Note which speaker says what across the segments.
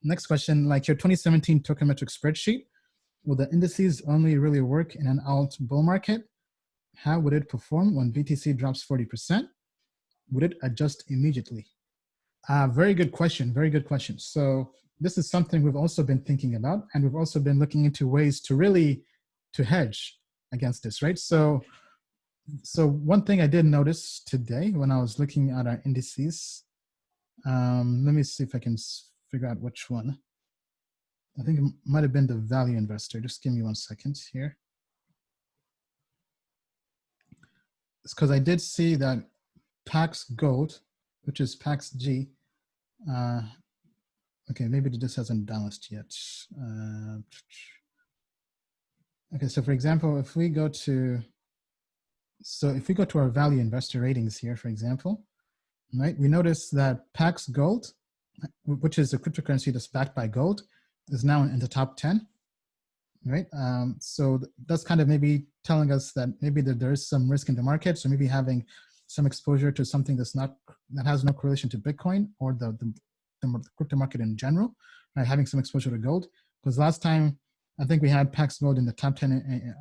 Speaker 1: Next question, like your 2017 Token Metrics spreadsheet, will the indices only really work in an alt bull market? How would it perform when BTC drops 40%? Would it adjust immediately? Very good question, very good question. So this is something we've also been thinking about, and we've also been looking into ways to really to hedge against this, right? So one thing I did notice today when I was looking at our indices, let me see if I can figure out which one. I think it might have been the value investor. Just give me 1 second here. It's because I did see that PAX Gold, which is PAX G, okay, maybe this hasn't balanced yet. Okay, so for example, if we go to our value investor ratings here, for example, right, we notice that PAX Gold, which is a cryptocurrency that's backed by gold, is now in the top 10, right? So that's kind of maybe telling us that maybe there is some risk in the market. So maybe having some exposure to something that has no correlation to Bitcoin or the crypto market in general, right? Having some exposure to gold. Because last time, I think we had PAX Gold in the top 10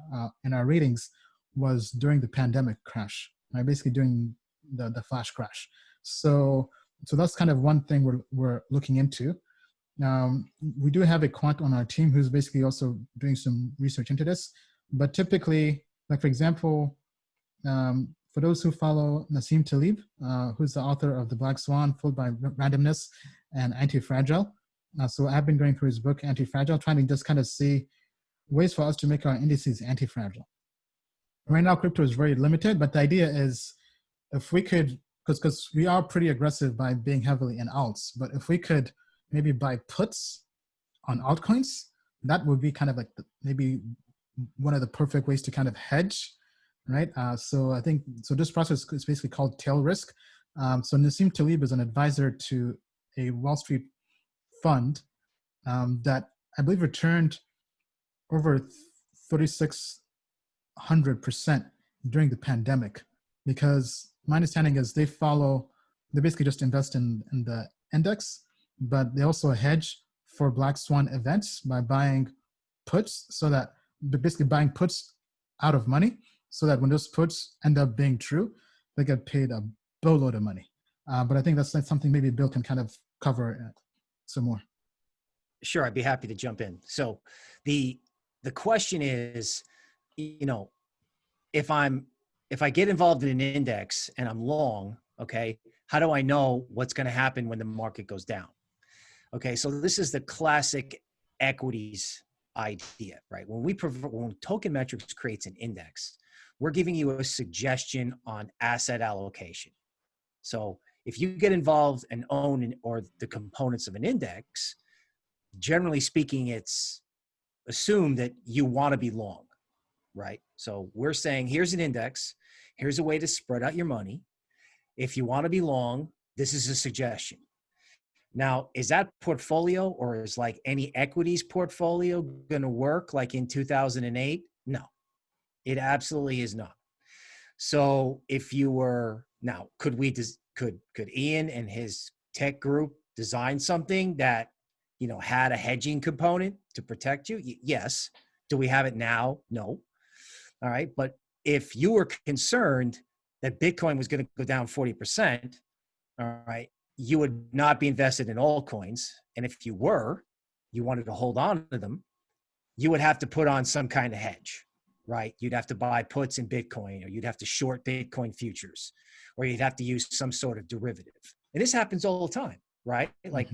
Speaker 1: in our ratings was during the pandemic crash, right? Basically during the flash crash. So that's kind of one thing we're looking into. We do have a quant on our team who's basically also doing some research into this. But typically, like for example, for those who follow Nassim Taleb, who's the author of The Black Swan, Fooled by Randomness and Anti-Fragile. So I've been going through his book, Anti-Fragile, trying to just kind of see ways for us to make our indices anti-fragile. Right now, crypto is very limited, but the idea is if we could, because we are pretty aggressive by being heavily in alts, but if we could maybe buy puts on altcoins, that would be kind of like maybe one of the perfect ways to kind of hedge, right? So I think, so this process is basically called tail risk. So Nassim Taleb is an advisor to a Wall Street fund that I believe returned over 3,600% during the pandemic, because my understanding is they basically just invest in the index, but they also hedge for Black Swan events by buying puts, so that they're basically buying puts out of money, so that when those puts end up being true, they get paid a boatload of money. But I think that's something maybe Bill can kind of cover some more.
Speaker 2: Sure, I'd be happy to jump in. So the question is, if I get involved in an index and I'm long, okay, how do I know what's going to happen when the market goes down? Okay, so this is the classic equities idea, right? When Token Metrics creates an index, we're giving you a suggestion on asset allocation. So if you get involved and own or the components of an index, generally speaking, it's assumed that you want to be long, right? So we're saying, here's an index. Here's a way to spread out your money. If you want to be long, this is a suggestion. Now, is that portfolio, or is like any equities portfolio going to work like in 2008? No, it absolutely is not. So if you were, now, could Ian and his tech group design something that, had a hedging component to protect you? Yes. Do we have it now? No. All right. But if you were concerned that Bitcoin was going to go down 40%, all right, you would not be invested in altcoins. And if you wanted to hold on to them, you would have to put on some kind of hedge, right? You'd have to buy puts in Bitcoin, or you'd have to short Bitcoin futures, or you'd have to use some sort of derivative. And this happens all the time, right? Like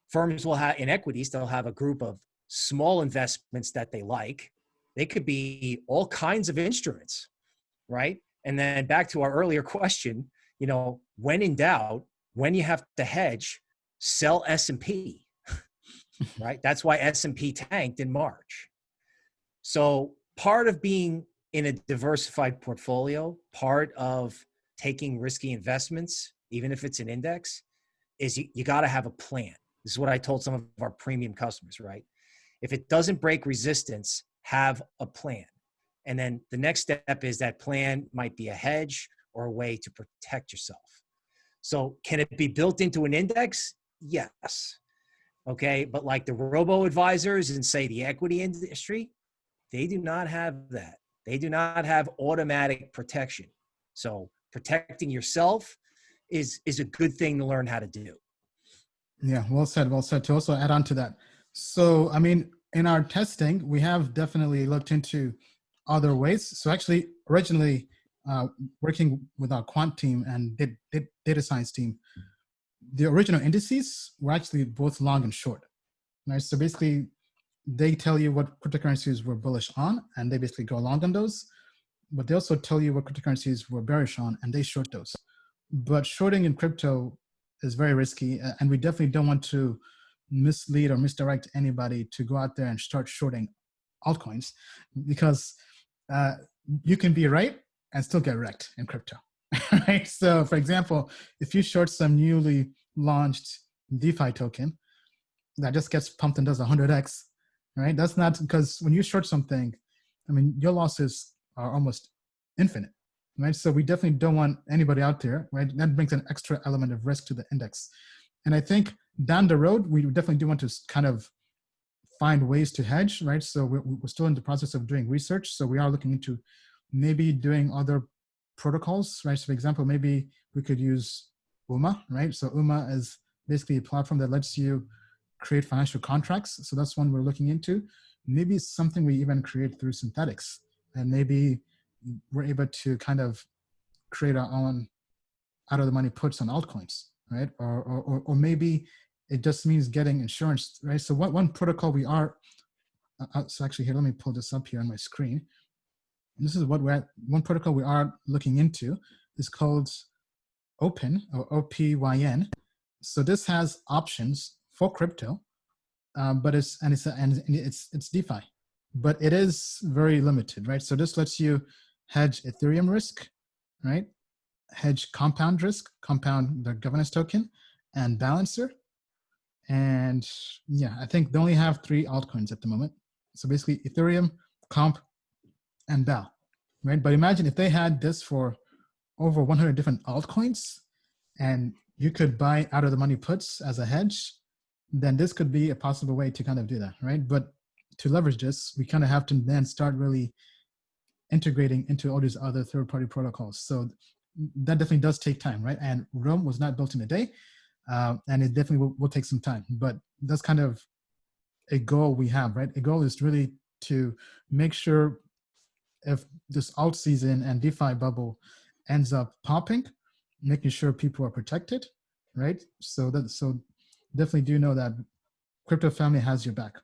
Speaker 2: firms will have, in equities, they'll have a group of small investments that they like. They could be all kinds of instruments, right? And then back to our earlier question, when in doubt, when you have to hedge, sell S&P, right? That's why S&P tanked in March. So part of being in a diversified portfolio, part of taking risky investments, even if it's an index, is you got to have a plan. This is what I told some of our premium customers, right? If it doesn't break resistance, have a plan. And then the next step is that plan might be a hedge or a way to protect yourself. So can it be built into an index? Yes. Okay. But like the robo advisors and say the equity industry, they do not have that. They do not have automatic protection. So protecting yourself is a good thing to learn how to do.
Speaker 1: Yeah, well said, well said. To also add on to that, so I mean, in our testing, we have definitely looked into other ways. So actually, originally, working with our quant team and data science team, the original indices were actually both long and short. Right. So basically, they tell you what cryptocurrencies were bullish on, and they basically go long on those. But they also tell you what cryptocurrencies were bearish on, and they short those. But shorting in crypto is very risky, and we definitely don't want to mislead or misdirect anybody to go out there and start shorting altcoins, because uh, you can be right and still get wrecked in crypto. Right? So, for example, if you short some newly launched DeFi token that just gets pumped and does 100x, right? That's not, because when you short something, I mean, your losses are almost infinite, right? So we definitely don't want anybody out there, right? That brings an extra element of risk to the index. And I think down the road, we definitely do want to kind of find ways to hedge, right? So we're still in the process of doing research. So we are looking into maybe doing other protocols, right? So for example, maybe we could use UMA, right? So UMA is basically a platform that lets you create financial contracts. So that's one we're looking into. Maybe something we even create through synthetics, and maybe we're able to kind of create our own out of the money puts on altcoins, right? Or maybe it just means getting insurance, right? So one protocol we are, so actually here, let me pull this up here on my screen. And this is what one protocol we are looking into is called Open, or OPYN. So this has options for crypto, but it's DeFi, but it is very limited, right? So this lets you hedge Ethereum risk, right? Hedge compound risk, compound the governance token, and balancer. And yeah, I think they only have 3 altcoins at the moment. So basically Ethereum, Comp, and BAL, right? But imagine if they had this for over 100 different altcoins, and you could buy out of the money puts as a hedge, then this could be a possible way to kind of do that, right? But to leverage this, we kind of have to then start really integrating into all these other third-party protocols. So that definitely does take time, right? And Rome was not built in a day, and it definitely will take some time. But that's kind of a goal we have, right? A goal is really to make sure if this alt season and DeFi bubble ends up popping, making sure people are protected, right? So definitely do know that crypto family has your back.